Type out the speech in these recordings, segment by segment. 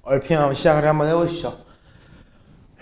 얼핏 한번 시작을 한번 해보시죠.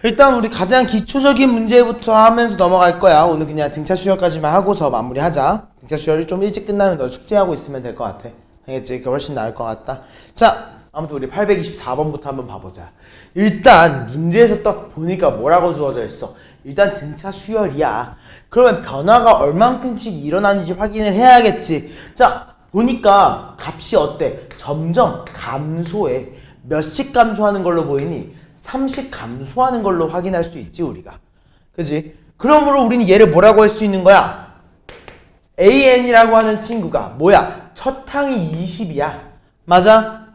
일단 우리 가장 기초적인 문제부터 하면서 넘어갈 거야. 오늘 그냥 등차 수열까지만 하고서 마무리하자. 등차 수열이 좀 일찍 끝나면 너 숙제하고 있으면 될 것 같아. 알겠지? 그게 훨씬 나을 것 같다. 자, 아무튼 우리 824번부터 한번 봐보자. 일단 문제에서 딱 보니까 뭐라고 주어져 있어? 일단 등차 수열이야. 그러면 변화가 얼만큼씩 일어나는지 확인을 해야겠지. 자, 보니까 값이 어때? 점점 감소해. 몇씩 감소하는 걸로 보이니? 3씩 감소하는 걸로 확인할 수 있지 우리가. 그지? 그러므로 우리는 얘를 뭐라고 할 수 있는 거야? AN이라고 하는 친구가 뭐야? 첫 항이 20이야. 맞아?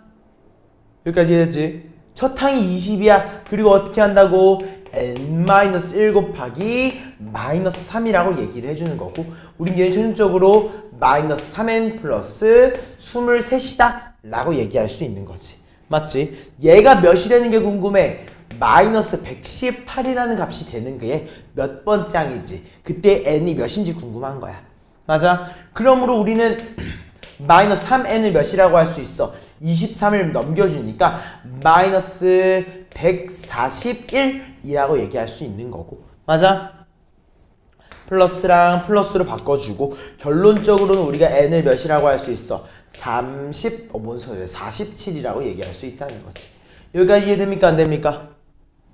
여기까지 이해됐지? 첫 항이 20이야. 그리고 어떻게 한다고? n-1 곱하기 마이너스 3이라고 얘기를 해주는 거고, 우린 얘는 최종적으로 마이너스 3n 플러스 23이다 라고 얘기할 수 있는 거지. 맞지? 얘가 몇이라는 게 궁금해. 마이너스 118이라는 값이 되는 게 몇 번째 항이지, 그때 n이 몇인지 궁금한 거야. 맞아? 그러므로 우리는 마이너스 3n을 몇이라고 할 수 있어? 23을 넘겨주니까 마이너스 141이라고 얘기할 수 있는 거고. 맞아? 플러스랑 플러스로 바꿔주고, 결론적으로는 우리가 n을 몇이라고 할 수 있어? 47이라고 얘기할 수 있다는 거지. 여기까지 이해됩니까? 안 됩니까?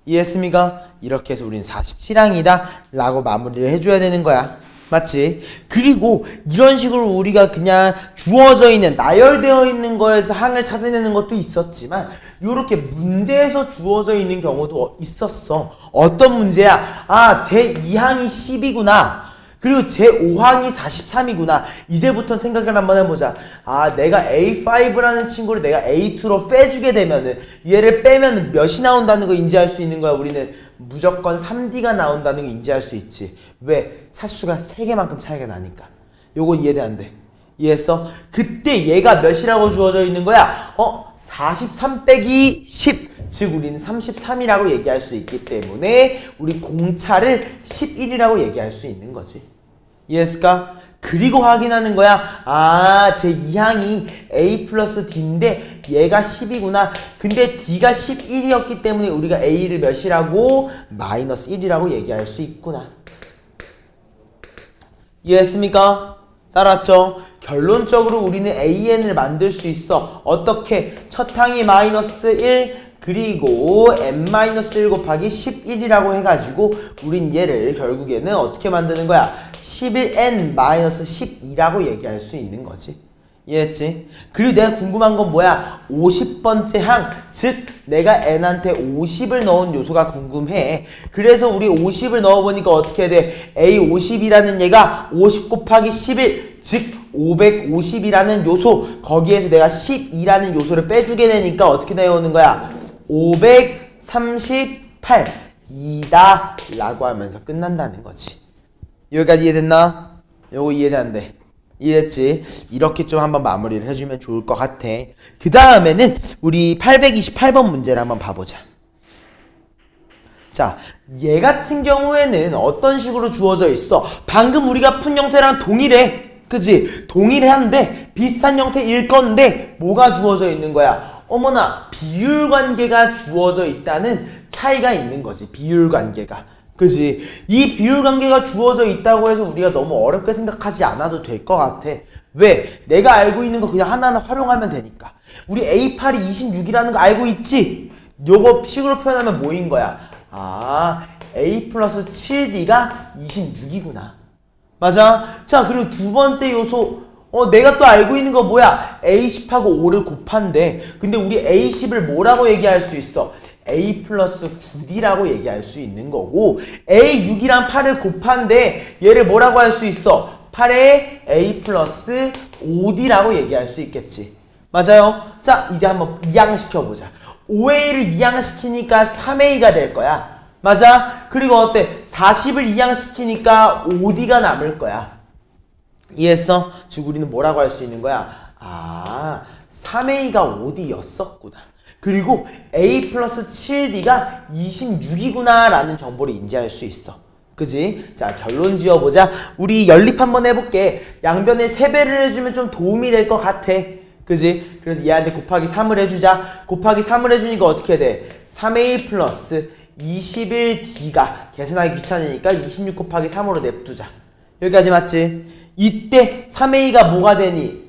이해했습니까? 이렇게 해서 우린 47항이다 라고 마무리를 해줘야 되는 거야. 맞지? 그리고 이런 식으로 우리가 그냥 주어져 있는, 나열되어 있는 거에서 항을 찾아내는 것도 있었지만, 이렇게 문제에서 주어져 있는 경우도 있었어. 어떤 문제야? 아, 제2항이 10이구나. 그리고 제5항이 43이구나. 이제부터 생각을 한번 해보자. 아, 내가 A5라는 친구를 내가 A2로 빼주게 되면은, 얘를 빼면 몇이 나온다는 거 인지할 수 있는 거야. 우리는 무조건 3D가 나온다는 거 인지할 수 있지. 왜? 차수가 3개만큼 차이가 나니까. 요거 이해돼 안 돼? 이해했어? 그때 얘가 몇이라고 주어져 있는 거야? 43 빼기 10. 즉 우리는 33이라고 얘기할 수 있기 때문에 우리 공차를 11이라고 얘기할 수 있는 거지. 이해했을까? 그리고 확인하는 거야. 아, 제 2항이 A 플러스 D인데 얘가 10이구나. 근데 D가 11이었기 때문에 우리가 A를 몇이라고? 마이너스 1이라고 얘기할 수 있구나. 이해했습니까? 따랐죠? 결론적으로 우리는 AN을 만들 수 있어. 어떻게? 첫 항이 마이너스 1, 그리고 n-1 곱하기 11이라고 해가지고 우린 얘를 결국에는 어떻게 만드는 거야? 11n-12라고 얘기할 수 있는 거지. 이해했지? 그리고 내가 궁금한 건 뭐야? 50번째 항, 즉 내가 n한테 50을 넣은 요소가 궁금해. 그래서 우리 50을 넣어보니까 어떻게 돼? A50이라는 얘가 50 곱하기 11, 즉 550이라는 요소, 거기에서 내가 12라는 요소를 빼주게 되니까 어떻게 나오는 거야? 538이다 라고 하면서 끝난다는 거지. 여기까지 이해됐나? 요거 이해돼 안 돼? 이해됐지? 이렇게 좀 한번 마무리를 해주면 좋을 것 같아. 그 다음에는 우리 828번 문제를 한번 봐보자. 자, 얘 같은 경우에는 어떤 식으로 주어져 있어? 방금 우리가 푼 형태랑 동일해. 그치? 동일한데 비슷한 형태일 건데 뭐가 주어져 있는 거야? 어머나, 비율관계가 주어져 있다는 차이가 있는 거지. 비율관계가. 그지? 이 비율관계가 주어져 있다고 해서 우리가 너무 어렵게 생각하지 않아도 될 것 같아. 왜? 내가 알고 있는 거 그냥 하나하나 활용하면 되니까. 우리 A8이 26이라는 거 알고 있지? 요거 식으로 표현하면 뭐인 거야? 아, A 플러스 7D가 26이구나. 맞아? 자, 그리고 두 번째 요소. 내가 또 알고 있는 거 뭐야? A10하고 5를 곱한대. 근데 우리 A10을 뭐라고 얘기할 수 있어? A 플러스 9D라고 얘기할 수 있는 거고, A6이랑 8을 곱한대. 얘를 뭐라고 할 수 있어? 8에 A 플러스 5D라고 얘기할 수 있겠지. 맞아요? 자, 이제 한번 이항시켜보자. 5A를 이항시키니까 3A가 될 거야. 맞아? 그리고 어때? 40을 이항시키니까 5D가 남을 거야. 이해했어? 즉 우리는 뭐라고 할 수 있는 거야? 아, 3A가 5D였었구나. 그리고 A 플러스 7D가 26이구나 라는 정보를 인지할 수 있어. 그지? 자, 결론 지어보자. 우리 연립 한번 해볼게. 양변에 세배를 해주면 좀 도움이 될 것 같아. 그지? 그래서 얘한테 곱하기 3을 해주자. 곱하기 3을 해주니까 어떻게 돼? 3a 플러스 21d가 계산하기 귀찮으니까 26 곱하기 3으로 냅두자. 여기까지 맞지? 이때 3a가 뭐가 되니?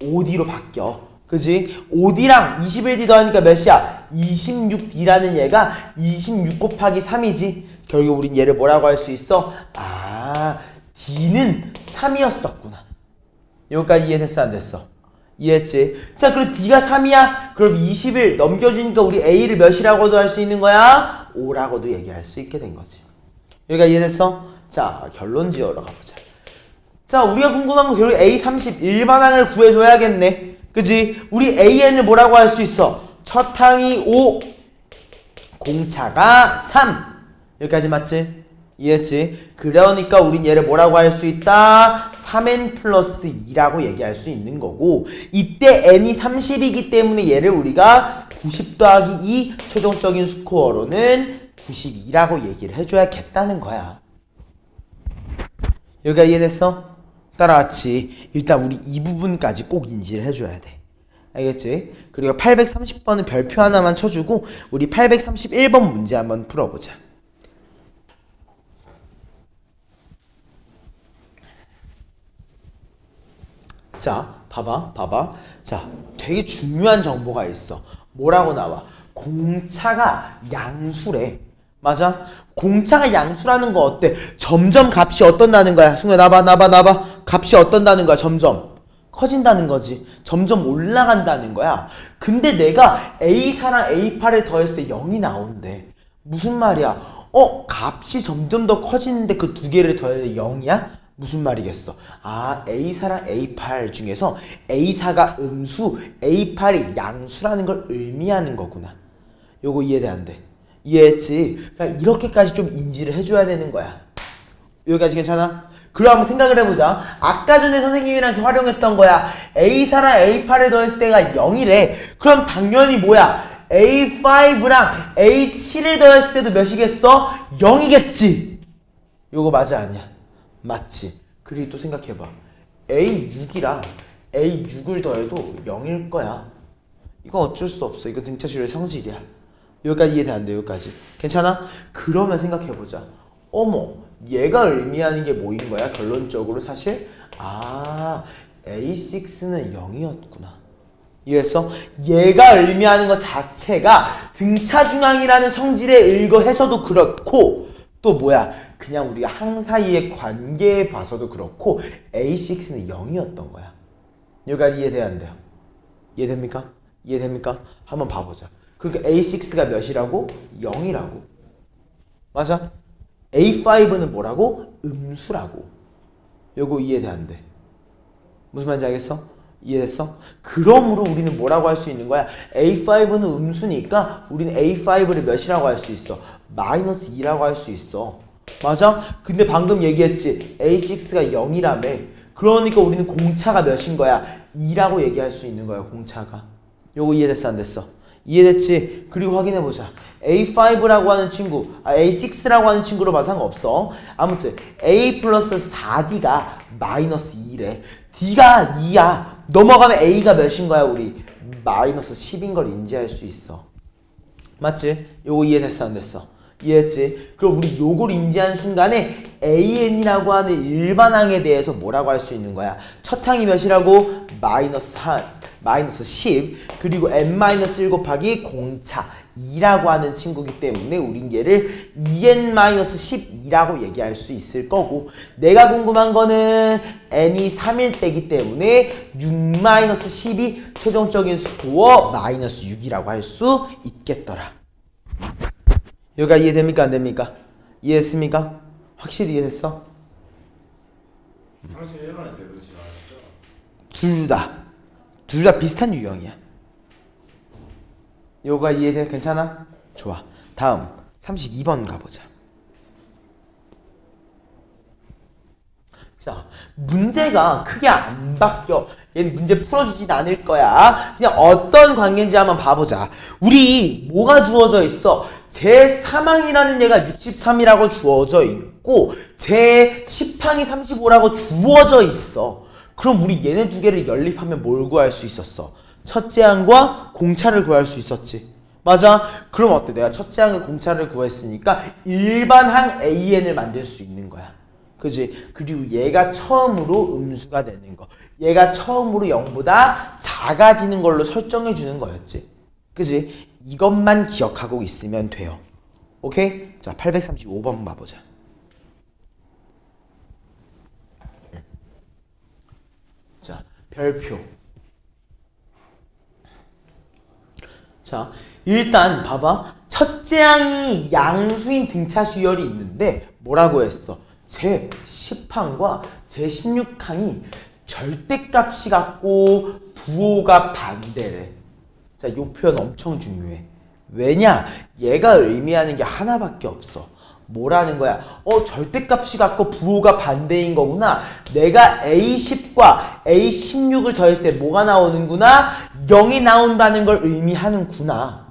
5d로 바뀌어. 그지? 5d랑 21d 더하니까 몇이야? 26d라는 얘가 26 곱하기 3이지. 결국 우린 얘를 뭐라고 할 수 있어? 아, d는 3이었었구나. 여기까지 이해됐어 안 됐어? 이해했지? 자, 그럼 d가 3이야? 그럼 20을 넘겨주니까 우리 a를 몇이라고도 할 수 있는 거야? 5라고도 얘기할 수 있게 된 거지. 여기가 이해됐어? 자, 결론 지어러 가보자. 자, 우리가 궁금한 건 결국 a30 일반항을 구해줘야겠네. 그지? 우리 an을 뭐라고 할 수 있어? 첫 항이 5, 공차가 3. 여기까지 맞지? 이해했지? 그러니까 우린 얘를 뭐라고 할 수 있다? 3n 플러스 2라고 얘기할 수 있는 거고, 이때 n이 30이기 때문에 얘를 우리가 90 더하기 2 최종적인 스코어로는 92라고 얘기를 해줘야겠다는 거야. 여기가 이해됐어? 따라왔지? 일단 우리 이 부분까지 꼭 인지를 해줘야 돼. 알겠지? 그리고 830번은 별표 하나만 쳐주고 우리 831번 문제 한번 풀어보자. 자, 봐봐. 자, 되게 중요한 정보가 있어. 뭐라고 나와? 공차가 양수래. 맞아? 공차가 양수라는 거 어때? 점점 값이 어떤다는 거야? 승우야, 나봐. 값이 어떤다는 거야? 점점 커진다는 거지. 점점 올라간다는 거야. 근데 내가 A4랑 A8을 더했을 때 0이 나온대. 무슨 말이야? 값이 점점 더 커지는데 그 두 개를 더해서 0이야? 무슨 말이겠어? 아, A4랑 A8 중에서 A4가 음수, A8이 양수라는 걸 의미하는 거구나. 요거 이해돼 안 돼? 이해했지? 그러니까 이렇게까지 좀 인지를 해줘야 되는 거야. 여기까지 괜찮아? 그럼 한번 생각을 해보자. 아까 전에 선생님이랑 활용했던 거야. A4랑 A8을 더했을 때가 0이래. 그럼 당연히 뭐야? A5랑 A7을 더했을 때도 몇이겠어? 0이겠지? 요거 맞아 아니야? 맞지? 그리고 또 생각해봐. A6이랑 A6을 더해도 0일 거야. 이건 어쩔 수 없어. 이거 등차수열의 성질이야. 여기까지 이해돼 안 돼? 여기까지. 괜찮아? 그러면 생각해보자. 어머, 얘가 의미하는 게 뭐인 거야? 결론적으로 사실 A6는 0이었구나. 이해했어? 얘가 의미하는 것 자체가 등차중앙이라는 성질에 의거해서도 그렇고, 또 뭐야? 그냥 우리가 항 사이의 관계에 봐서도 그렇고 A6는 0이었던 거야. 여기까지 이해돼야 안 돼요? 이해됩니까? 이해됩니까? 한번 봐보자. 그러니까 A6가 몇이라고? 0이라고. 맞아? A5는 뭐라고? 음수라고. 요거 이해돼 안 돼? 무슨 말인지 알겠어? 이해됐어? 그러므로 우리는 뭐라고 할 수 있는 거야? A5는 음수니까 우리는 A5를 몇이라고 할 수 있어? 마이너스 2라고 할 수 있어. 맞아? 근데 방금 얘기했지. A6가 0이라며. 그러니까 우리는 공차가 몇인 거야? 2라고 얘기할 수 있는 거야, 공차가. 요거 이해됐어, 안 됐어? 이해됐지? 그리고 확인해보자. A5라고 하는 친구, A6라고 하는 친구로 봐서 상관없어. 아무튼 A 플러스 4D가 마이너스 2래. D가 2야. 넘어가면 A가 몇인 거야, 우리? 마이너스 10인 걸 인지할 수 있어. 맞지? 요거 이해됐어, 안 됐어? 이해했지? 그럼 우리 요걸 인지한 순간에 AN이라고 하는 일반항에 대해서 뭐라고 할 수 있는 거야? 첫 항이 몇이라고? 마이너스 10. 그리고 n-1 곱하기 공차 2라고 하는 친구기 때문에 우린 얘를 2n-12라고 얘기할 수 있을 거고, 내가 궁금한 거는 n이 3일 때기 때문에 6-12 최종적인 스코어 마이너스 6이라고 할 수 있겠더라. 여기가 이해됩니까? 안 됩니까? 이해했습니까? 확실히 이해됐어? 31번에 배우지 마시죠? 둘 다 비슷한 유형이야. 요가 이해돼? 괜찮아? 좋아. 다음 32번 가보자. 자, 문제가 크게 안 바뀌어. 얘는 문제 풀어주진 않을 거야. 그냥 어떤 관계인지 한번 봐보자. 우리 뭐가 주어져 있어? 제3항이라는 얘가 63이라고 주어져 있고 제10항이 35라고 주어져 있어. 그럼 우리 얘네 두 개를 연립하면 뭘 구할 수 있었어? 첫째 항과 공차를 구할 수 있었지. 맞아? 그럼 어때? 내가 첫째 항의 공차를 구했으니까 일반 항 AN을 만들 수 있는 거야. 그지? 그리고 얘가 처음으로 음수가 되는 거. 얘가 처음으로 0보다 작아지는 걸로 설정해 주는 거였지. 그지? 이것만 기억하고 있으면 돼요. 오케이? 자, 835번 봐보자. 자, 별표. 자, 일단 봐봐. 첫째 항이 양수인 등차 수열이 있는데 뭐라고 했어? 제 10항과 제 16항이 절대값이 같고 부호가 반대래. 자, 이 표현 엄청 중요해. 왜냐? 얘가 의미하는 게 하나밖에 없어. 뭐라는 거야? 절대값이 같고 부호가 반대인 거구나. 내가 A10과 A16을 더했을 때 뭐가 나오는구나? 0이 나온다는 걸 의미하는구나.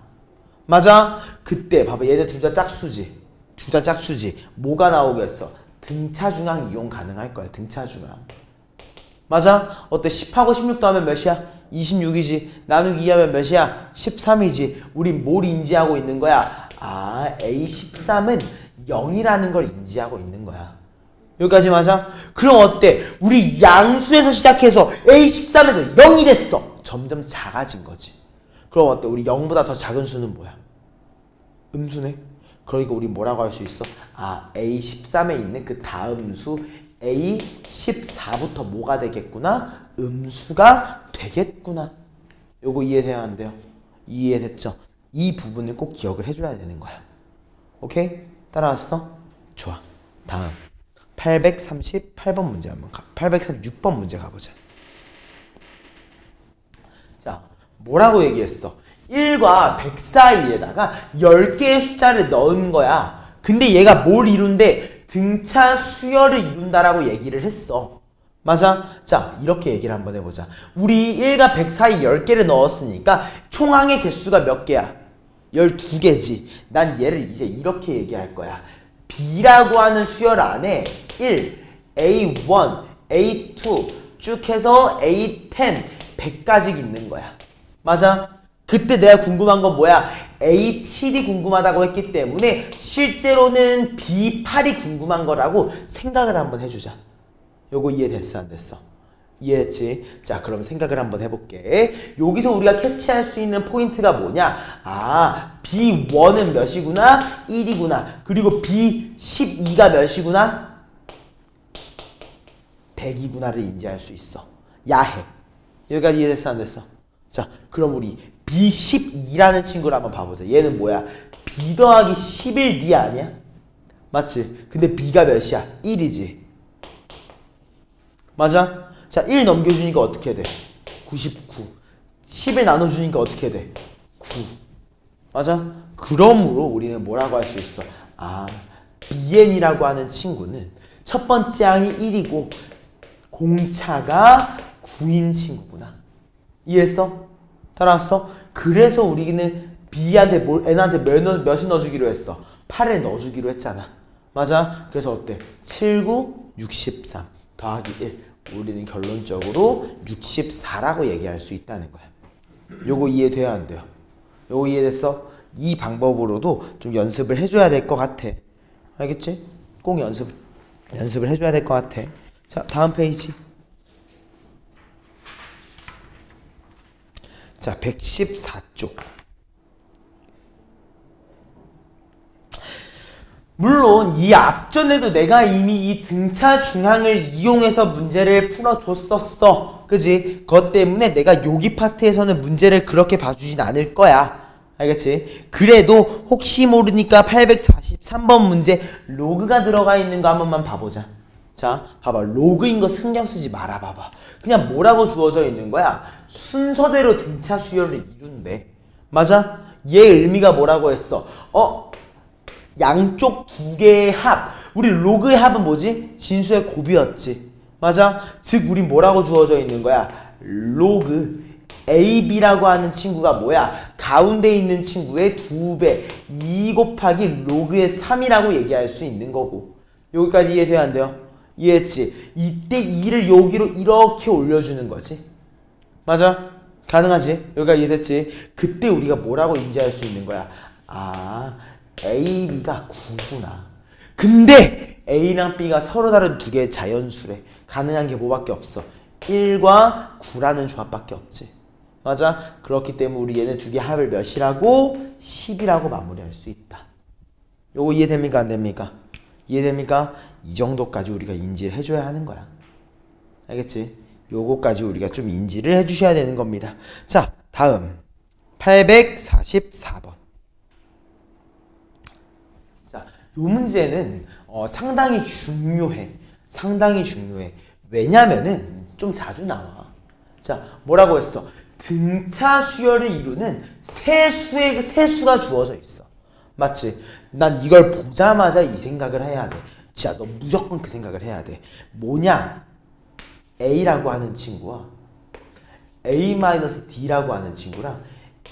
맞아? 그때 봐봐. 얘네 둘 다 짝수지. 둘 다 짝수지. 뭐가 나오겠어? 등차중항 이용 가능할 거야. 등차중항. 맞아? 어때? 10하고 16 더하면 몇이야? 26이지. 나누기 2하면 몇이야? 13이지. 우린 뭘 인지하고 있는 거야? 아, A13은 0이라는 걸 인지하고 있는 거야. 여기까지 맞아? 그럼 어때? 우리 양수에서 시작해서 A13에서 0이 됐어. 점점 작아진 거지. 그럼 어때? 우리 0보다 더 작은 수는 뭐야? 음수네. 그러니까 우리 뭐라고 할 수 있어? 아, A13에 있는 그 다음 수 A14부터 뭐가 되겠구나? 음수가 되겠구나. 요거 이해돼야 안 돼요? 이해됐죠? 이 부분을 꼭 기억을 해줘야 되는 거야. 오케이? 따라왔어? 좋아. 다음 838번 문제 한번 836번 문제 가보자. 자, 뭐라고 얘기했어? 1과 100 사이에다가 10개의 숫자를 넣은 거야. 근데 얘가 뭘 이룬대? 등차 수열을 이룬다라고 얘기를 했어. 맞아? 자, 이렇게 얘기를 한번 해보자. 우리 1과 100 사이 10개를 넣었으니까 총항의 개수가 몇 개야? 12개지. 난 얘를 이제 이렇게 얘기할 거야. B라고 하는 수열 안에 1, A1, A2 쭉 해서 A10, 100까지 있는 거야. 맞아? 그때 내가 궁금한 건 뭐야? A7이 궁금하다고 했기 때문에 실제로는 B8이 궁금한 거라고 생각을 한번 해주자. 요거 이해됐어? 안 됐어? 이해했지? 자, 그럼 생각을 한번 해볼게. 여기서 우리가 캐치할 수 있는 포인트가 뭐냐? 아, B1은 몇이구나? 1이구나. 그리고 B12가 몇이구나? 100이구나를 인지할 수 있어. 야해. 여기까지 이해됐어? 안 됐어? 자, 그럼 우리 B12라는 친구를 한번 봐보자. 얘는 뭐야? B 더하기 11D 아니야? 맞지? 근데 B가 몇이야? 1이지. 맞아? 자, 1 넘겨주니까 어떻게 돼? 99. 10을 나눠주니까 어떻게 돼? 9. 맞아? 그러므로 우리는 뭐라고 할 수 있어? 아, BN이라고 하는 친구는 첫 번째 항이 1이고 공차가 9인 친구구나. 이해했어? 따라왔어? 그래서 우리는 B한테 N한테 몇을 넣어주기로 했어? 8을 넣어주기로 했잖아. 맞아? 그래서 어때? 7, 9, 63 더하기 1. 우리는 결론적으로 64라고 얘기할 수 있다는 거야. 요거 이해돼야 안 돼요? 요거 이해됐어? 이 방법으로도 좀 연습을 해줘야 될 것 같아. 알겠지? 꼭 연습을 해줘야 될 것 같아. 자, 다음 페이지. 자, 114쪽. 물론 이 앞전에도 내가 이미 이 등차 중항을 이용해서 문제를 풀어줬었어. 그지? 그것 때문에 내가 여기 파트에서는 문제를 그렇게 봐주진 않을 거야. 알겠지? 그래도 혹시 모르니까 843번 문제 로그가 들어가 있는 거 한 번만 봐보자. 자, 봐봐. 로그인 거 신경 쓰지 말아 봐봐. 그냥 뭐라고 주어져 있는 거야? 순서대로 등차 수열을 이룬대. 맞아? 얘 의미가 뭐라고 했어? 양쪽 두 개의 합. 우리 로그의 합은 뭐지? 진수의 곱이었지. 맞아? 즉 우리 뭐라고 주어져 있는 거야? 로그 AB라고 하는 친구가 뭐야? 가운데 있는 친구의 2배 2 곱하기 로그의 3이라고 얘기할 수 있는 거고. 여기까지 이해돼야 안 돼요? 이해했지? 이때 2를 여기로 이렇게 올려주는 거지. 맞아? 가능하지? 여기가 이해됐지? 그때 우리가 뭐라고 인지할 수 있는 거야? 아, A, B가 9구나. 근데 A랑 B가 서로 다른 두 개의 자연수래. 가능한 게 뭐밖에 없어? 1과 9라는 조합밖에 없지. 맞아? 그렇기 때문에 우리 얘는 두 개 합을 몇이라고? 10이라고 마무리할 수 있다. 요거 이해됩니까? 안 됩니까? 이해됩니까? 이 정도까지 우리가 인지를 해줘야 하는 거야. 알겠지? 요거까지 우리가 좀 인지를 해주셔야 되는 겁니다. 자, 다음 844번. 자, 요 문제는 상당히 중요해. 상당히 중요해. 왜냐면은 좀 자주 나와. 자, 뭐라고 했어? 등차 수열을 이루는 세수가 주어져 있어. 맞지? 난 이걸 보자마자 이 생각을 해야 돼. 진짜 너 무조건 그 생각을 해야 돼. 뭐냐? A라고 하는 친구와 A-D라고 하는 친구랑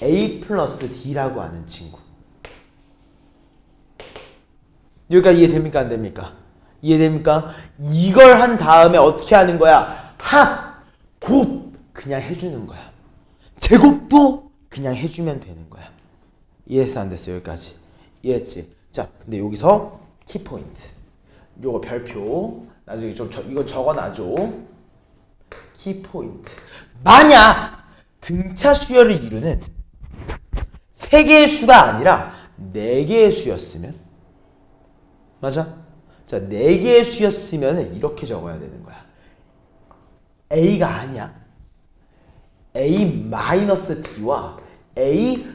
A 플러스 D라고 하는 친구. 여기까지 이해됩니까? 안 됩니까? 이해됩니까? 이걸 한 다음에 어떻게 하는 거야? 합, 곱 그냥 해주는 거야. 제곱도 그냥 해주면 되는 거야. 이해했어? 안 됐어? 여기까지. 이해했지? 자, 근데 여기서 키포인트. 요거 별표. 나중에 좀 이거 적어놔줘. 키포인트. 만약 등차 수열을 이루는 3개의 수가 아니라 4개의 수였으면, 맞아? 자, 4개의 수였으면 이렇게 적어야 되는 거야. A가 아니야. A-D와 A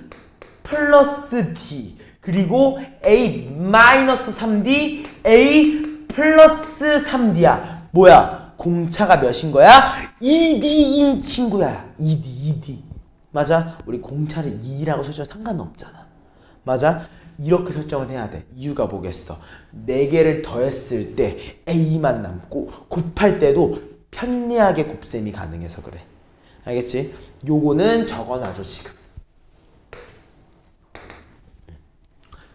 플러스 D 그리고 A-3D A 플러스 3D야. 뭐야? 공차가 몇인 거야? 2D인 친구야. 2D. 맞아? 우리 공차를 2D라고 설정해도 상관없잖아. 맞아? 이렇게 설정을 해야 돼. 이유가 뭐겠어? 4개를 더했을 때 A만 남고 곱할 때도 편리하게 곱셈이 가능해서 그래. 알겠지? 요거는 적어놔줘 지금.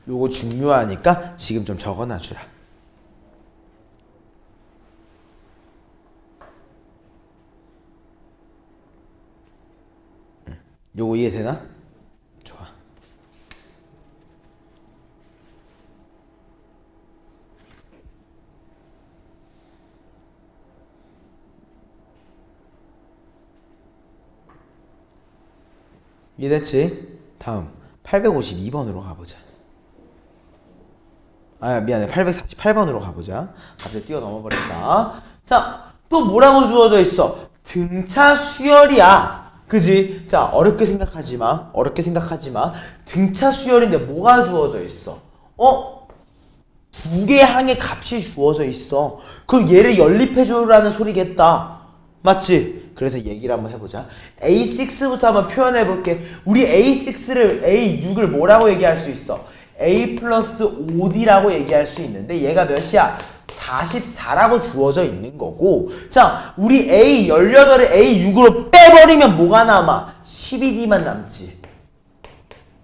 요거 중요하니까 지금 좀 적어놔주라. 요거 이해되나? 좋아. 이해됐지? 다음 852번으로 가보자. 아 미안해 848번으로 가보자. 갑자기 뛰어넘어 버렸다. 자, 또 뭐라고 주어져 있어? 등차 수열이야. 그지? 자, 어렵게 생각하지 마. 등차 수열인데 뭐가 주어져 있어? 두 개의 항의 값이 주어져 있어. 그럼 얘를 연립해줘라는 소리겠다. 맞지? 그래서 얘기를 한번 해보자. A6부터 한번 표현해볼게. 우리 A6을 뭐라고 얘기할 수 있어? A 플러스 5D라고 얘기할 수 있는데 얘가 몇이야? 44라고 주어져 있는 거고. 자, 우리 A18을 A6으로 빼버리면 뭐가 남아? 12D만 남지.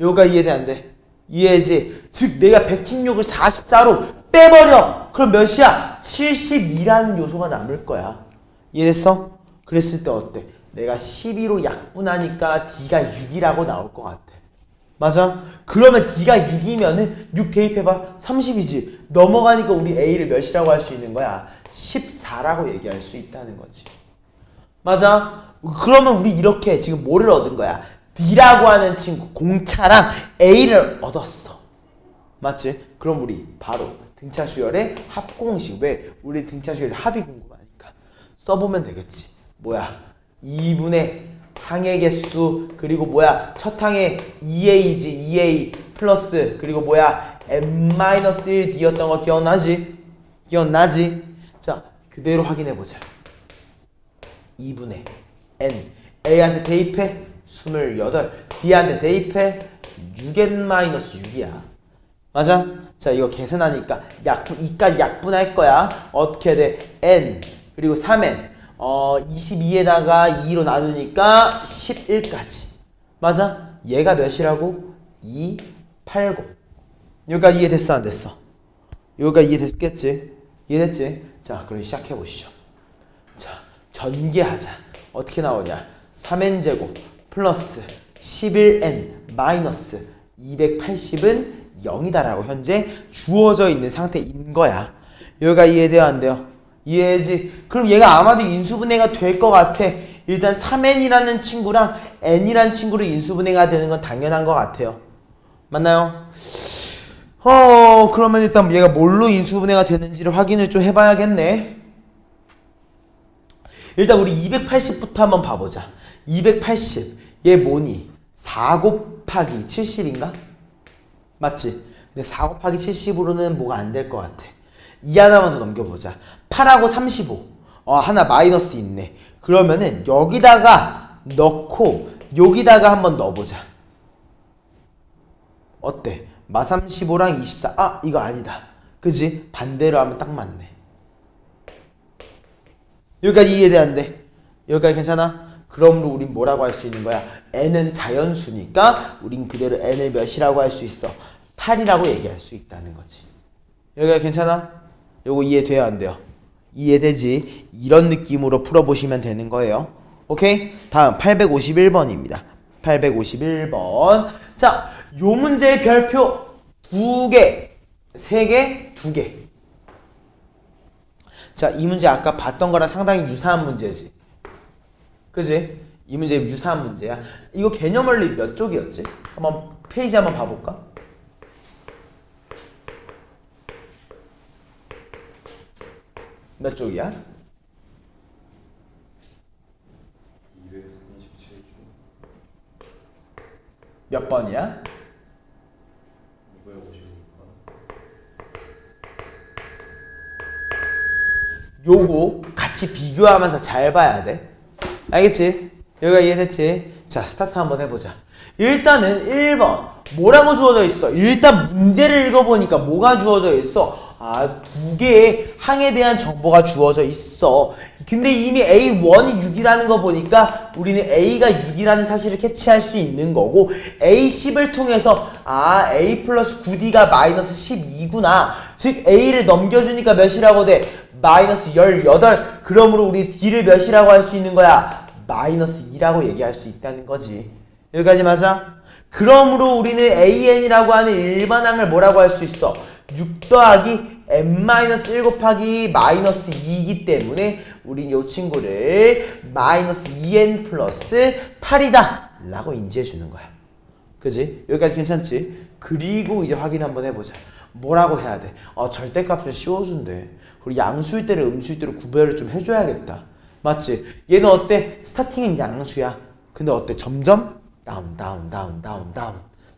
요가 이해돼 안 돼? 이해지? 즉 내가 116을 44로 빼버려. 그럼 몇이야? 72라는 요소가 남을 거야. 이해됐어? 그랬을 때 어때? 내가 12로 약분하니까 D가 6이라고 나올 것 같아. 맞아? 그러면 D가 6이면은 6 대입해봐. 30이지. 넘어가니까 우리 A를 몇이라고 할 수 있는 거야? 14라고 얘기할 수 있다는 거지. 맞아? 그러면 우리 이렇게 지금 뭐를 얻은 거야? D라고 하는 친구 공차랑 A를 얻었어. 맞지? 그럼 우리 바로 등차 수열의 합공식. 왜? 우리 등차 수열의 합이 궁금하니까 써보면 되겠지. 뭐야? 2분의 항의 개수 그리고 뭐야? 첫 항의 2A지. 2A 플러스 그리고 뭐야? n-1D였던 거 기억나지? 자, 그대로 확인해보자. 2분의 n A한테 대입해 28 D한테 대입해 6n-6이야. 맞아? 자, 이거 계산하니까 2까지 약분할 거야. 어떻게 돼? n 그리고 3n 22에다가 2로 나누니까 11까지. 맞아? 얘가 몇이라고? 2, 8, 9. 여기까지 이해됐어? 안 됐어? 여기까지 이해됐겠지? 이해됐지? 자, 그럼 시작해 보시죠. 자, 전개하자. 어떻게 나오냐? 3n제곱 플러스 11n 마이너스 280은 0이다라고 현재 주어져 있는 상태인 거야. 여기가 이해돼요? 안 돼요? 이해지? 그럼 얘가 아마도 인수분해가 될 것 같아. 일단 3n이라는 친구랑 n이라는 친구로 인수분해가 되는 건 당연한 것 같아요. 맞나요? 그러면 일단 얘가 뭘로 인수분해가 되는지를 확인을 좀 해봐야겠네. 일단 우리 280부터 한번 봐보자. 280 얘 뭐니? 4 곱하기 70인가? 맞지? 근데 4 곱하기 70으로는 뭐가 안 될 것 같아. 2 하나만 더 넘겨보자. 8하고 35 하나 마이너스 있네. 그러면은 여기다가 넣고 여기다가 한번 넣어보자. 어때? 마35랑 24 이거 아니다. 그지? 반대로 하면 딱 맞네. 여기까지 이해돼안돼? 여기까지 괜찮아? 그러므로 우린 뭐라고 할 수 있는 거야? n은 자연수니까 우린 그대로 n을 몇이라고 할 수 있어? 8이라고 얘기할 수 있다는 거지. 여기까지 괜찮아? 요거 이해돼요 안 돼요? 이해되지? 이런 느낌으로 풀어보시면 되는 거예요. 오케이? 다음 851번입니다. 851번. 자, 요 문제의 별표 2개, 3개, 2개. 자, 이 문제 아까 봤던 거랑 상당히 유사한 문제지. 그지? 이 문제 유사한 문제야. 이거 개념 원리 몇 쪽이었지? 한번 페이지 한번 봐볼까? 몇 쪽이야? 237쪽. 몇 번이야? 556번. 요거 같이 비교하면서 잘 봐야 돼. 알겠지? 여기가 이해됐지? 자, 스타트 한번 해보자. 일단은 1번 뭐라고 주어져 있어? 일단 문제를 읽어보니까 뭐가 주어져 있어? 두 개의 항에 대한 정보가 주어져 있어. 근데 이미 A1이 6이라는 거 보니까 우리는 A가 6이라는 사실을 캐치할 수 있는 거고, A10을 통해서 A 플러스 9D가 마이너스 12구나. 즉 A를 넘겨주니까 몇이라고 돼? 마이너스 18. 그러므로 우리 D를 몇이라고 할 수 있는 거야? 마이너스 2라고 얘기할 수 있다는 거지. 여기까지 맞아? 그러므로 우리는 AN이라고 하는 일반항을 뭐라고 할 수 있어? 6 더하기 n-1 곱하기 마이너스 2이기 때문에 우린 이 친구를 마이너스 2n 플러스 8이다 라고 인지해 주는 거야. 그지? 여기까지 괜찮지? 그리고 이제 확인 한번 해보자. 뭐라고 해야 돼? 절대값을 씌워준대. 그리고 양수일 때를 음수일 때로 구별을 좀 해줘야겠다. 맞지? 얘는 어때? 스타팅은 양수야. 근데 어때? 점점 다운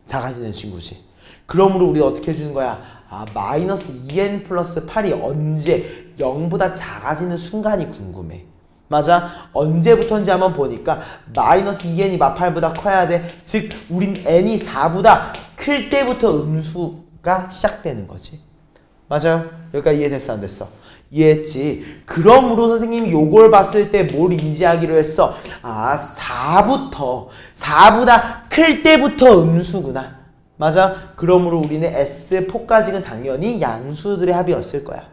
작아지는 친구지. 그러므로 우리 어떻게 해주는 거야? 마이너스 2n 플러스 8이 언제 0보다 작아지는 순간이 궁금해. 맞아? 언제부터인지 한번 보니까 마이너스 2n이 마 8보다 커야 돼. 즉 우린 n이 4보다 클 때부터 음수가 시작되는 거지. 맞아요? 여기까지 이해됐어 안 됐어? 이해했지? 그러므로 선생님이 요걸 봤을 때 뭘 인지하기로 했어? 4보다 클 때부터 음수구나. 맞아? 그러므로 우리는 S4까지는 당연히 양수들의 합이었을 거야.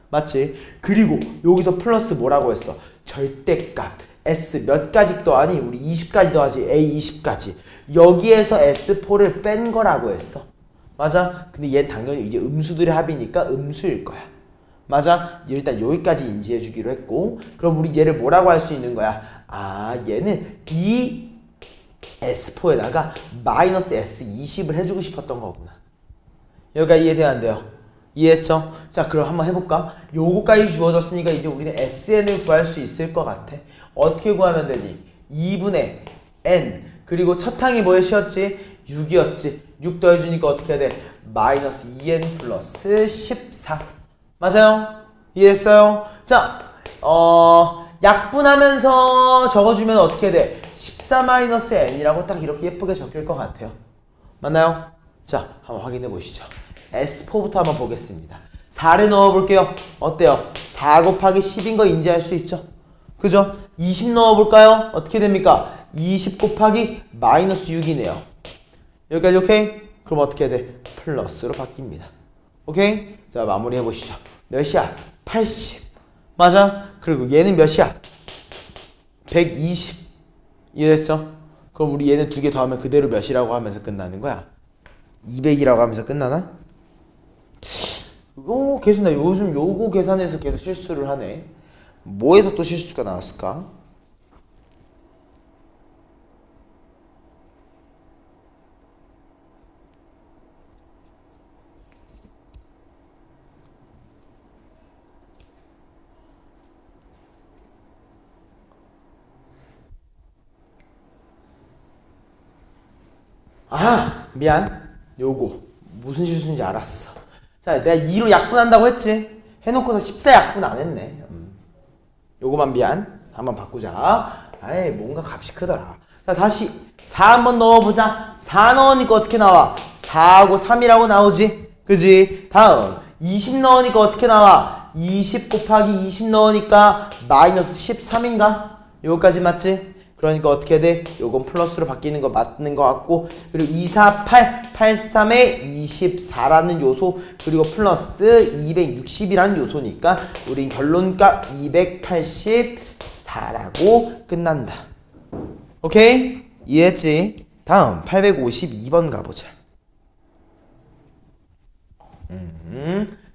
맞지? 그리고 여기서 플러스 뭐라고 했어? 절대값. S 몇 가지 더하니? 우리 20까지 더하지. A 20까지. 여기에서 S4를 뺀 거라고 했어. 맞아? 근데 얘는 당연히 이제 음수들의 합이니까 음수일 거야. 맞아? 일단 여기까지 인지해 주기로 했고, 그럼 우리 얘를 뭐라고 할 수 있는 거야? 얘는 이 S4에다가 마이너스 S20을 해주고 싶었던 거구나. 여기까지 이해돼야 안 돼요? 이해했죠? 자, 그럼 한번 해볼까? 요거까지 주어졌으니까 이제 우리는 SN을 구할 수 있을 것 같아. 어떻게 구하면 되니? 2분의 N 그리고 첫 항이 뭐였지? 6이었지. 6 더해주니까 어떻게 해야 돼? 마이너스 2N 플러스 14. 맞아요? 이해했어요? 자, 약분하면서 적어주면 어떻게 돼? 14-n이라고 딱 이렇게 예쁘게 적힐 것 같아요. 맞나요? 자, 한번 확인해 보시죠. S4부터 한번 보겠습니다. 4를 넣어볼게요. 어때요? 4 곱하기 10인 거 인지할 수 있죠? 그죠? 20 넣어볼까요? 어떻게 됩니까? 20 곱하기 마이너스 6이네요. 여기까지 오케이? 그럼 어떻게 돼? 플러스로 바뀝니다. 오케이? 자, 마무리 해보시죠. 몇이야? 80. 맞아? 그리고 얘는 몇이야? 120. 이해했어? 그럼 우리 얘는 두 개 더하면 그대로 몇이라고 하면서 끝나는 거야? 200이라고 하면서 끝나나? 계속 나 요즘 요거 계산해서 계속 실수를 하네. 뭐에서 또 실수가 나왔을까? 아, 미안. 요거 무슨 실수인지 알았어. 자, 내가 2로 약분한다고 했지. 해놓고서 14 약분 안 했네. 요거만 미안. 한번 바꾸자. 아이, 뭔가 값이 크더라. 자, 다시 4 한번 넣어보자. 4 넣으니까 어떻게 나와? 4하고 3이라고 나오지? 그지? 다음 20 넣으니까 어떻게 나와? 20 곱하기 20 넣으니까 마이너스 13인가? 요거까지 맞지? 그러니까 어떻게 돼? 요건 플러스로 바뀌는 거 맞는 거 같고, 그리고 248, 83에 24라는 요소, 그리고 플러스 260이라는 요소니까 우린 결론값 284라고 끝난다. 오케이? 이해했지? 다음 852번 가보자.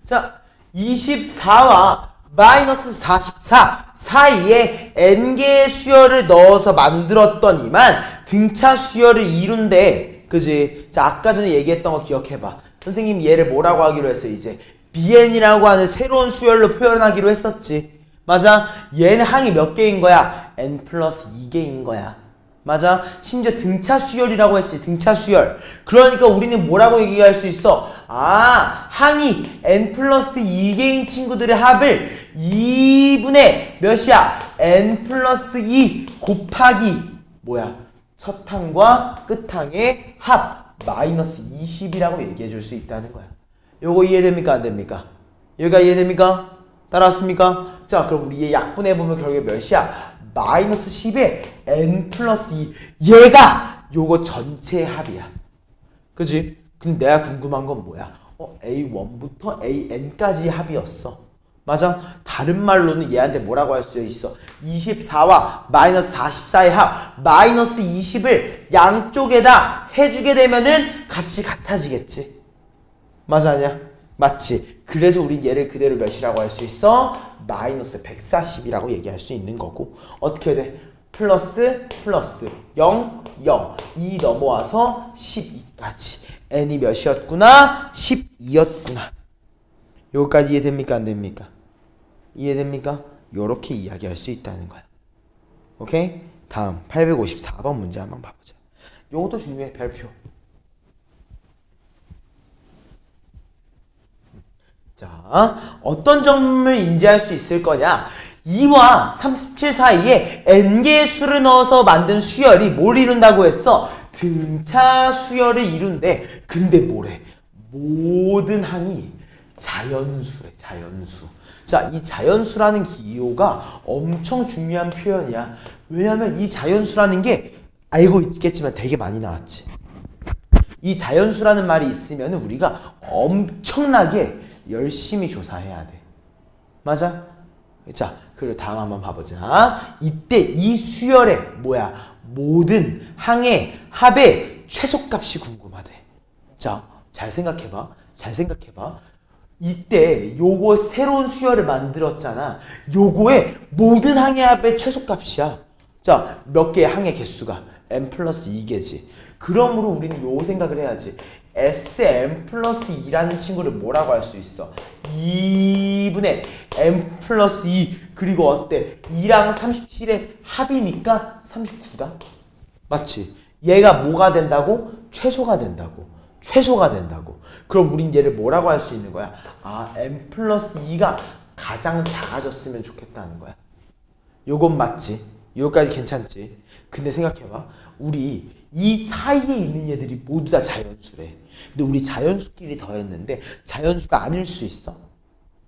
자, 24와 마이너스 44 사이에 n개의 수열을 넣어서 만들었더니만 등차 수열을 이룬대. 그지? 자, 아까 전에 얘기했던 거 기억해봐. 선생님이 얘를 뭐라고 하기로 했어? 이제 bn이라고 하는 새로운 수열로 표현하기로 했었지. 맞아? 얘는 항이 몇 개인 거야? n 플러스 2개인 거야. 맞아? 심지어 등차 수열이라고 했지. 등차 수열. 그러니까 우리는 뭐라고 얘기할 수 있어? 아, 항이 n 플러스 2개인 친구들의 합을 2분의 몇이야? n 플러스 2 곱하기 뭐야? 첫 항과 끝 항의 합 마이너스 20이라고 얘기해 줄 수 있다는 거야. 요거 이해됩니까? 안 됩니까? 여기가 이해됩니까? 따라왔습니까? 자, 그럼 우리 얘 약분해보면 결국에 몇이야? 마이너스 10에 n 플러스 2. 얘가 요거 전체의 합이야. 그지? 근데 내가 궁금한 건 뭐야? A1부터 AN까지의 합이었어. 맞아? 다른 말로는 얘한테 뭐라고 할 수 있어? 24와 마이너스 44의 합 마이너스 20을 양쪽에다 해주게 되면은 값이 같아지겠지. 맞아, 아니야? 맞지? 그래서 우린 얘를 그대로 몇이라고 할 수 있어? 마이너스 140이라고 얘기할 수 있는 거고. 어떻게 돼? 플러스 0 0 2 넘어와서 12까지 n이 몇이었구나? 12였구나. 요거까지 이해됩니까? 안 됩니까? 이해됩니까? 요렇게 이야기할 수 있다는 거야. 오케이? 다음 854번 문제 한번 봐보자. 요것도 중요해. 별표. 자, 어떤 점을 인지할 수 있을 거냐? 2와 37 사이에 n개의 수를 넣어서 만든 수열이 뭘 이룬다고 했어? 등차 수열을 이룬대. 근데 뭐래? 모든 항이 자연수래. 자연수. 자, 이 자연수라는 기호가 엄청 중요한 표현이야. 왜냐면 이 자연수라는 게 알고 있겠지만 되게 많이 나왔지. 이 자연수라는 말이 있으면 우리가 엄청나게 열심히 조사해야 돼. 맞아? 자, 그리고 다음 한번 봐보자. 이때 이 수열의 뭐야? 모든 항의 합의 최소값이 궁금하대. 자, 잘 생각해봐. 잘 생각해봐. 이때 요거 새로운 수열을 만들었잖아. 요거의 모든 항의 합의 최소값이야. 자, 몇 개의 항의 개수가? n 플러스 2개지. 그러므로 우리는 요 생각을 해야지. Sm 플러스 2라는 친구를 뭐라고 할 수 있어? 2분의 m 플러스 2. 그리고 어때? 2랑 37의 합이니까 39다? 맞지? 얘가 뭐가 된다고? 최소가 된다고. 최소가 된다고. 그럼 우린 얘를 뭐라고 할 수 있는 거야? 아, m 플러스 2가 가장 작아졌으면 좋겠다는 거야. 요건 맞지? 요거까지 괜찮지? 근데 생각해봐. 우리 이 사이에 있는 얘들이 모두 다 자연수래. 근데 우리 자연수끼리 더했는데 자연수가 아닐 수 있어?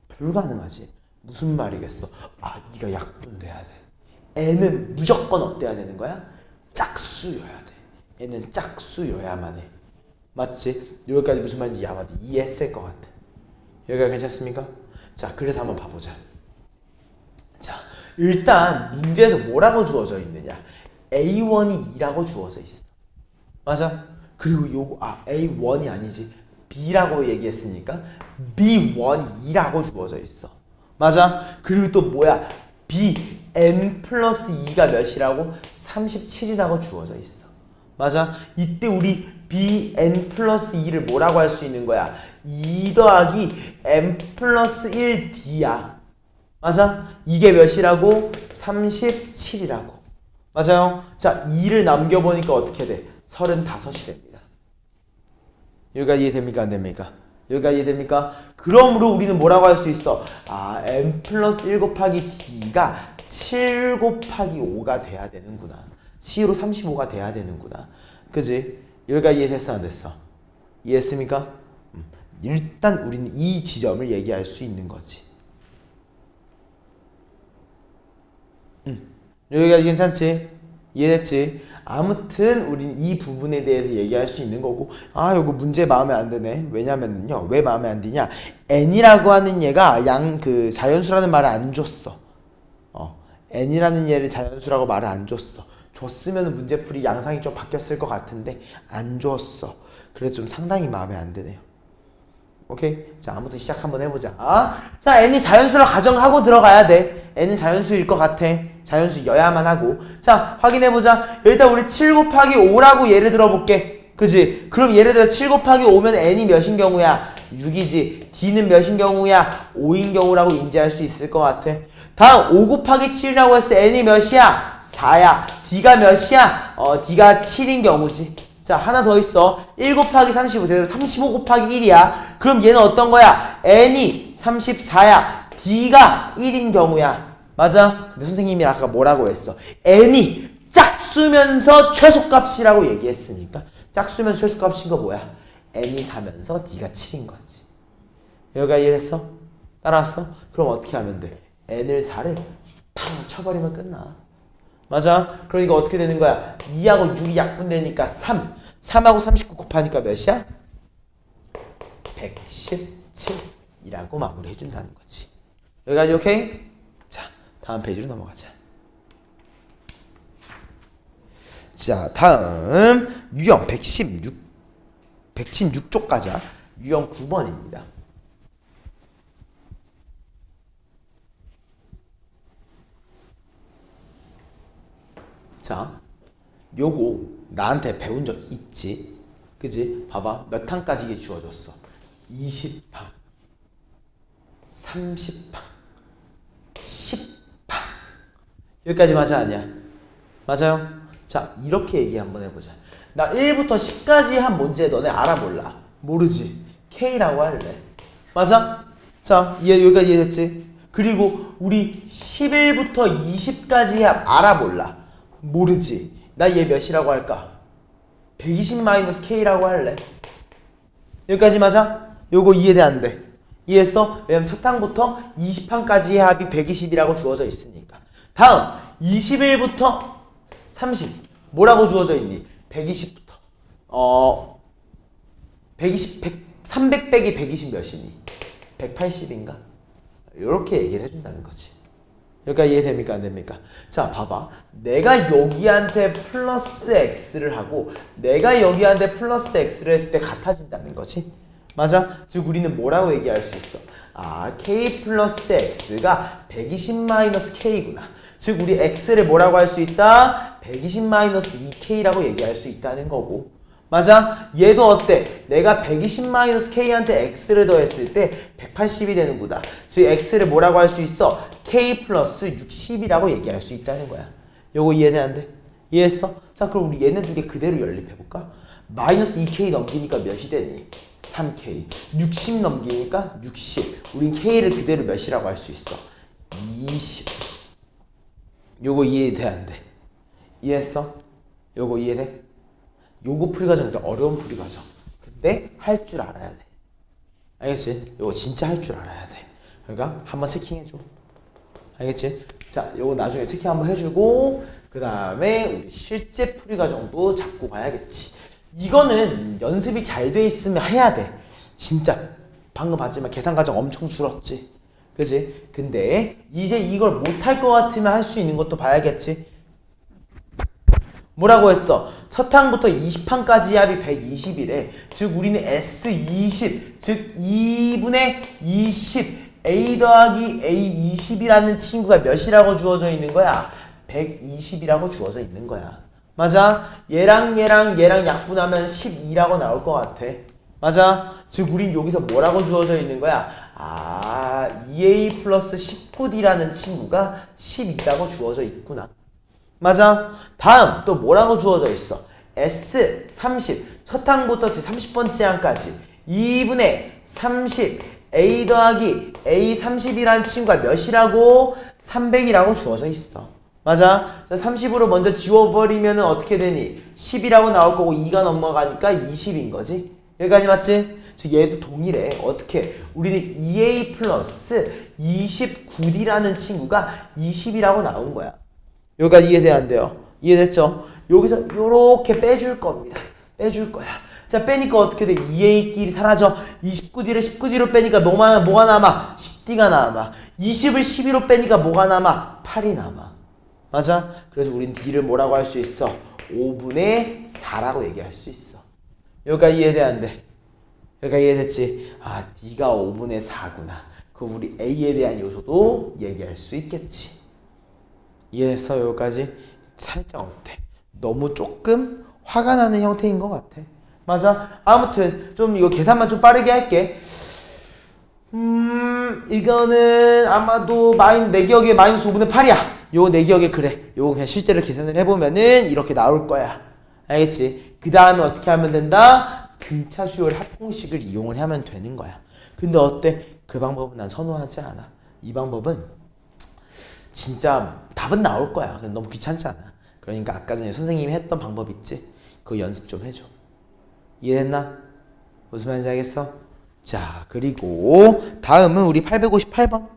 불가능하지. 무슨 말이겠어? 아, 이가 약분돼야 돼. n은 무조건 어때야 되는 거야? 짝수여야 돼. n은 짝수여야만 해. 맞지? 여기까지 무슨 말인지 아마도 이해했을 것 같아. 여기가 괜찮습니까? 자, 그래서 한번 봐보자. 자, 일단 문제에서 뭐라고 주어져 있느냐? A1이 2라고 주어져 있어. 맞아? 그리고 요거 A1이 아니지. B라고 얘기했으니까 B1이 2라고 주어져 있어. 맞아? 그리고 또 뭐야? Bn 플러스 2가 몇이라고? 37이라고 주어져 있어. 맞아? 이때 우리 Bn 플러스 2를 뭐라고 할 수 있는 거야? 2 더하기 n 플러스 1d야. 맞아? 이게 몇이라고? 37이라고. 맞아요? 자, 2를 남겨보니까 어떻게 돼? 35이 됩니다. 여기가 이해됩니까? 안 됩니까? 여기가 이해됩니까? 그러므로 우리는 뭐라고 할 수 있어? n 플러스 1 곱하기 d가 7 곱하기 5가 돼야 되는구나. 7로 35가 돼야 되는구나. 그지? 여기가 이해됐어? 안 됐어? 이해했습니까? 일단 우리는 이 지점을 얘기할 수 있는 거지. 여기가 괜찮지? 이해됐지? 아무튼 우린 이 부분에 대해서 얘기할 수 있는 거고, 요거 문제 마음에 안 드네. 왜냐면은요, 왜 마음에 안 드냐? n이라고 하는 얘가 자연수라는 말을 안 줬어. n이라는 얘를 자연수라고 말을 안 줬어. 줬으면 문제풀이 양상이 좀 바뀌었을 것 같은데 안 줬어. 그래서 좀 상당히 마음에 안 드네요. 오케이? 자, 아무튼 시작 한번 해보자. 자, n이 자연수라 가정하고 들어가야 돼. n은 자연수일 것 같아. 자연수여야만 하고. 자, 확인해보자. 일단 우리 7 곱하기 5라고 예를 들어볼게. 그지? 그럼 예를 들어 7 곱하기 5면 n이 몇인 경우야? 6이지. d는 몇인 경우야? 5인 경우라고 인지할 수 있을 것 같아. 다음 5 곱하기 7이라고 했을 때 n이 몇이야? 4야. d가 몇이야? d가 7인 경우지. 자, 하나 더 있어. 1 곱하기 35, 대로 35 곱하기 1이야. 그럼 얘는 어떤 거야? n이 34야. d가 1인 경우야. 맞아? 근데 선생님이 아까 뭐라고 했어? n이 짝수면서 최소값이라고 얘기했으니까 짝수면서 최소값인 거 뭐야? n이 4면서 d가 7인 거지. 여기가 이해됐어? 따라왔어? 그럼 어떻게 하면 돼? n을 4를 팡 쳐버리면 끝나. 맞아? 그러니까 어떻게 되는 거야? 2하고 6이 약분되니까 3. 3하고 39 곱하니까 몇이야? 117이라고 마무리해준다는 거지. 여기까지 오케이? 자, 다음 페이지로 넘어가자. 자, 다음 유형 116쪽 가자. 유형 9번입니다. 자, 요거 나한테 배운 적 있지? 그지? 봐봐. 몇 항까지 이게 주어졌어? 20항, 30항, 10항. 여기까지 맞아, 아니야? 맞아요? 자, 이렇게 얘기 한번 해보자. 나 1부터 10까지 한 문제 너네 알아 몰라? 모르지? K라고 할래. 맞아? 자, 여기까지 이해됐지? 그리고 우리 11부터 20까지 알아 몰라? 모르지? 나 얘 몇이라고 할까? 120-K라고 할래. 여기까지 맞아? 요거 이해돼 안 돼? 이해했어? 왜냐면 첫 항부터 20항까지의 합이 120이라고 주어져 있으니까. 다음 21부터 30 뭐라고 주어져 있니? 120부터 300 빼기 120 몇이니? 180인가? 이렇게 얘기를 해준다는 거지. 여기까지 이해됩니까? 안 됩니까? 자, 봐봐. 내가 여기한테 플러스 x를 하고 내가 여기한테 플러스 x를 했을 때 같아진다는 거지. 맞아? 즉 우리는 뭐라고 얘기할 수 있어? k 플러스 x가 120-k구나. 즉 우리 x를 뭐라고 할 수 있다? 120-2k라고 얘기할 수 있다는 거고. 맞아? 얘도 어때? 내가 120-k한테 x를 더했을 때 180이 되는구나. 즉 x를 뭐라고 할 수 있어? k 플러스 60이라고 얘기할 수 있다는 거야. 요거 이해돼 안 돼? 이해했어? 자, 그럼 우리 얘네 두 개 그대로 연립해볼까? 마이너스 2k 넘기니까 몇이 되니? 3k. 60 넘기니까 60. 우린 k를 그대로 몇이라고 할 수 있어? 20. 요거 이해돼 안 돼? 이해했어? 요거 이해돼? 요거 풀이 과정도 어려운 풀이 과정. 근데 할 줄 알아야 돼. 알겠지? 요거 진짜 할 줄 알아야 돼. 그러니까 한번 체킹해줘. 알겠지? 자, 요거 나중에 체킹 한번 해주고 그 다음에 우리 실제 풀이 과정도 잡고 가야겠지. 이거는 연습이 잘 돼 있으면 해야 돼. 진짜 방금 봤지만 계산 과정 엄청 줄었지. 그지? 근데 이제 이걸 못할 것 같으면 할 수 있는 것도 봐야겠지. 뭐라고 했어? 첫 항부터 20항까지 합이 120이래. 즉 우리는 S20, 즉 2분의 20 A 더하기 A20이라는 친구가 몇이라고 주어져 있는 거야? 120이라고 주어져 있는 거야. 맞아? 얘랑 약분하면 12라고 나올 것 같아. 맞아? 즉 우린 여기서 뭐라고 주어져 있는 거야? 2A 플러스 19D라는 친구가 12라고 주어져 있구나. 맞아? 다음 또 뭐라고 주어져 있어? S30 첫 항부터 제 30번째 항까지 2분의 30 A 더하기 A30이라는 친구가 몇이라고? 300이라고 주어져 있어. 맞아? 자, 30으로 먼저 지워버리면 어떻게 되니? 10이라고 나올 거고 2가 넘어가니까 20인 거지? 여기까지 맞지? 즉 얘도 동일해. 어떻게? 우리는 2A 플러스 29D라는 친구가 20이라고 나온 거야. 여기까지 이해돼 안 돼요? 이해됐죠? 여기서 요렇게 빼줄 겁니다. 빼줄 거야. 자, 빼니까 어떻게 돼? 2A끼리 사라져. 29D를 19D로 빼니까 뭐가 남아? 10D가 남아. 20을 12로 빼니까 뭐가 남아? 8이 남아. 맞아? 그래서 우린 D를 뭐라고 할 수 있어? 5분의 4라고 얘기할 수 있어. 여기까지 이해돼 안 돼? 여기까지 이해됐지? D가 5분의 4구나. 그럼 우리 A에 대한 요소도 얘기할 수 있겠지. 이해했어? 여기까지? 살짝 어때? 너무 조금 화가 나는 형태인 것 같아. 맞아? 아무튼 좀 이거 계산만 좀 빠르게 할게. 이거는 아마도 내 기억에 마이너스 5분의 8이야. 요거 내 기억에 그래. 요거 그냥 실제로 계산을 해보면은 이렇게 나올 거야. 알겠지? 그 다음에 어떻게 하면 된다? 등차 수열 합공식을 이용을 하면 되는 거야. 근데 어때? 그 방법은 난 선호하지 않아. 이 방법은 진짜 답은 나올 거야. 근데 너무 귀찮잖아. 그러니까 아까 전에 선생님이 했던 방법 있지? 그거 연습 좀 해줘. 이해됐나? 무슨 말인지 알겠어? 자, 그리고 다음은 우리 858번.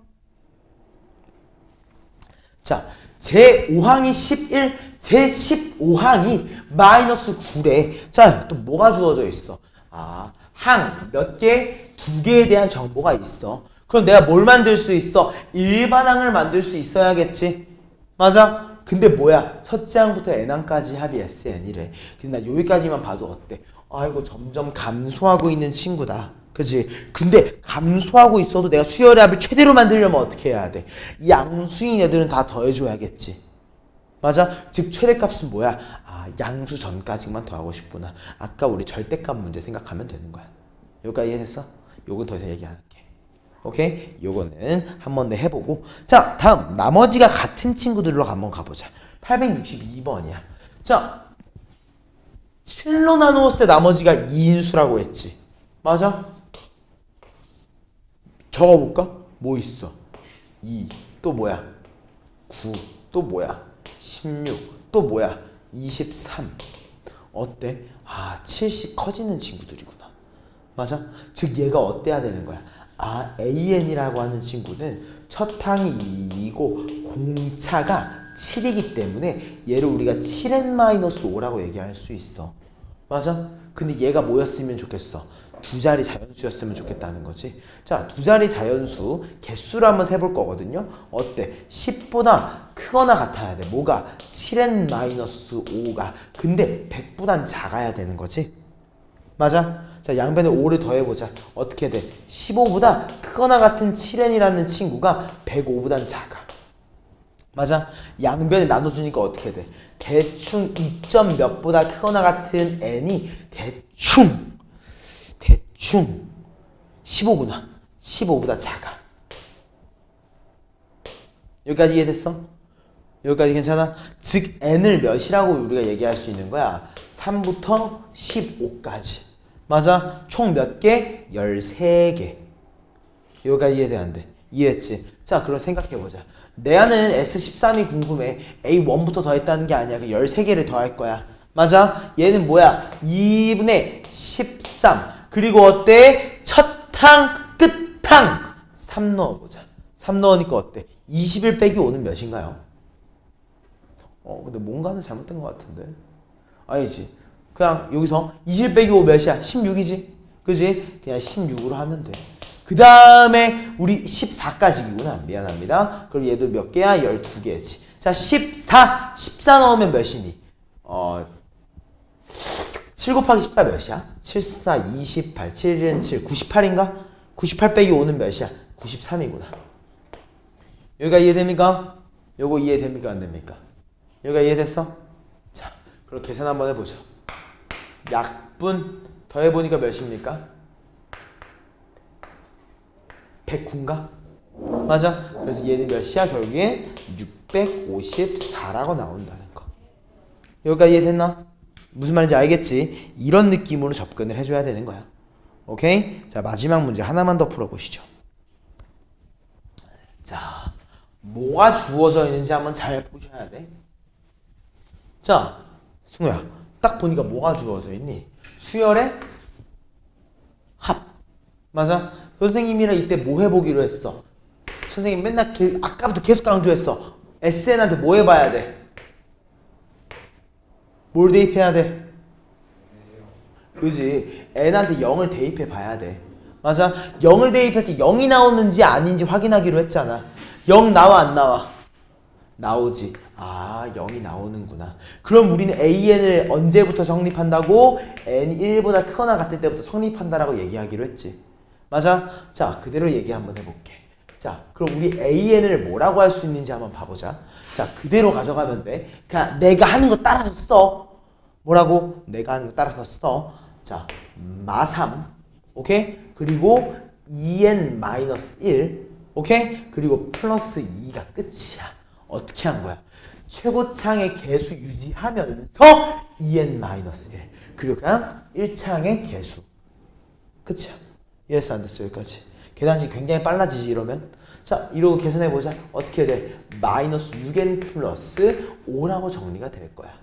자, 제5항이 11, 제15항이 마이너스 9래. 자, 또 뭐가 주어져 있어? 항 몇 개? 2개에 대한 정보가 있어. 그럼 내가 뭘 만들 수 있어? 일반항을 만들 수 있어야겠지. 맞아? 근데 뭐야? 첫째 항부터 n항까지 합이 SN이래. 근데 나 여기까지만 봐도 어때? 아이고 점점 감소하고 있는 친구다. 그치? 근데 감소하고 있어도 내가 수열의 합을 최대로 만들려면 어떻게 해야 돼? 이 양수인 애들은 다 더해줘야겠지. 맞아? 즉 최대값은 뭐야? 양수 전까지만 더하고 싶구나. 아까 우리 절대값 문제 생각하면 되는 거야. 여기까지 이해됐어? 요건 더 이상 얘기 안 할게. 오케이? 요거는 한 번 더 해보고. 자, 다음 나머지가 같은 친구들로 한번 가보자. 862번이야. 자, 7로 나누었을 때 나머지가 2인수라고 했지. 맞아? 적어볼까? 뭐 있어? 2, 또 뭐야? 9, 또 뭐야? 16, 또 뭐야? 23. 어때? 70 커지는 친구들이구나. 맞아? 즉 얘가 어때야 되는 거야? AN이라고 하는 친구는 첫 항이 2이고 공차가 7이기 때문에 얘를 우리가 7n-5라고 얘기할 수 있어. 맞아? 근데 얘가 뭐였으면 좋겠어? 두 자리 자연수였으면 좋겠다는 거지. 자, 두 자리 자연수 개수를 한번 세볼 거거든요. 어때? 10보다 크거나 같아야 돼. 뭐가? 7n-5가. 근데 100보단 작아야 되는 거지. 맞아? 자, 양변에 5를 더해보자. 어떻게 돼? 15보다 크거나 같은 7n이라는 친구가 105보단 작아. 맞아? 양변에 나눠주니까 어떻게 돼? 대충 2점 몇보다 크거나 같은 n이 대충 15구나. 15보다 작아. 여기까지 이해됐어? 여기까지 괜찮아? 즉 n을 몇이라고 우리가 얘기할 수 있는 거야? 3부터 15까지. 맞아? 총 몇 개? 13개. 여기까지 이해돼 안 돼? 이해했지? 자, 그럼 생각해보자. 내 안은 S13이 궁금해. A1부터 더했다는 게 아니야. 그 13개를 더할 거야. 맞아? 얘는 뭐야? 2분의 13. 그리고 어때? 첫 항, 끝 항. 3 넣어보자. 3 넣으니까 어때? 21 빼기 5는 몇인가요? 근데 뭔가는 잘못된 것 같은데. 아니지. 그냥 여기서 21 빼기 5 몇이야? 16이지? 그지? 그냥 16으로 하면 돼. 그 다음에 우리 14까지구나. 미안합니다. 그럼 얘도 몇 개야? 12개지. 자, 14 넣으면 몇이니? 7 곱하기 14 몇이야? 7, 4, 28, 7, 1은 7, 98인가? 98 빼기 5는 몇이야? 93이구나. 여기가 이해됩니까? 요거 이해됩니까? 안 됩니까? 여기가 이해됐어? 자, 그럼 계산 한번 해보죠. 약분 더해보니까 몇입니까? 109인가? 맞아. 그래서 얘는 몇이야? 결국엔 654라고 나온다는 거. 여기까지 이해됐나? 무슨 말인지 알겠지? 이런 느낌으로 접근을 해줘야 되는 거야. 오케이? 자, 마지막 문제 하나만 더 풀어보시죠. 자, 뭐가 주어져 있는지 한번 잘 보셔야 돼. 자, 승우야, 딱 보니까 뭐가 주어져 있니? 수열의 합. 맞아? 선생님이랑 이때 뭐 해보기로 했어? 선생님 맨날 아까부터 계속 강조했어. SN한테 뭐 해봐야 돼? 뭘 대입해야 돼? 그지? n한테 0을 대입해 봐야 돼. 맞아? 0을 대입해서 0이 나오는지 아닌지 확인하기로 했잖아. 0 나와 안 나와? 나오지. 아, 0이 나오는구나. 그럼 우리는 AN을 언제부터 성립한다고? n이 1보다 크거나 같을 때부터 성립한다라고 얘기하기로 했지. 맞아? 자, 그대로 얘기 한번 해볼게. 자, 그럼 우리 AN을 뭐라고 할 수 있는지 한번 봐보자. 자, 그대로 가져가면 돼. 그냥 내가 하는 거 따라서 써. 뭐라고? 내가 하는 거 따라서 써. 자, 마3. 오케이? 그리고 2n-1. 오케이? 그리고 플러스 2가 끝이야. 어떻게 한 거야? 최고창의 개수 유지하면서 2n-1. 그리고 그냥 1창의 개수. 끝이야. 이해했어? 안 됐어? 여기까지. 계산식이 굉장히 빨라지지 이러면. 자, 이러고 계산해보자. 어떻게 돼? 마이너스 6n 플러스 5라고 정리가 될 거야.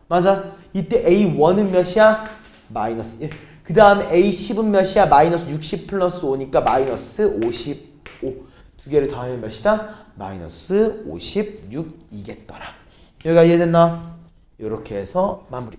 맞아? 이때 A1은 몇이야? 마이너스 1. 그 다음에 A10은 몇이야? 마이너스 60 플러스 5니까 마이너스 55. 두 개를 더하면 몇이다? 마이너스 56이겠더라. 여기가 이해됐나? 이렇게 해서 마무리.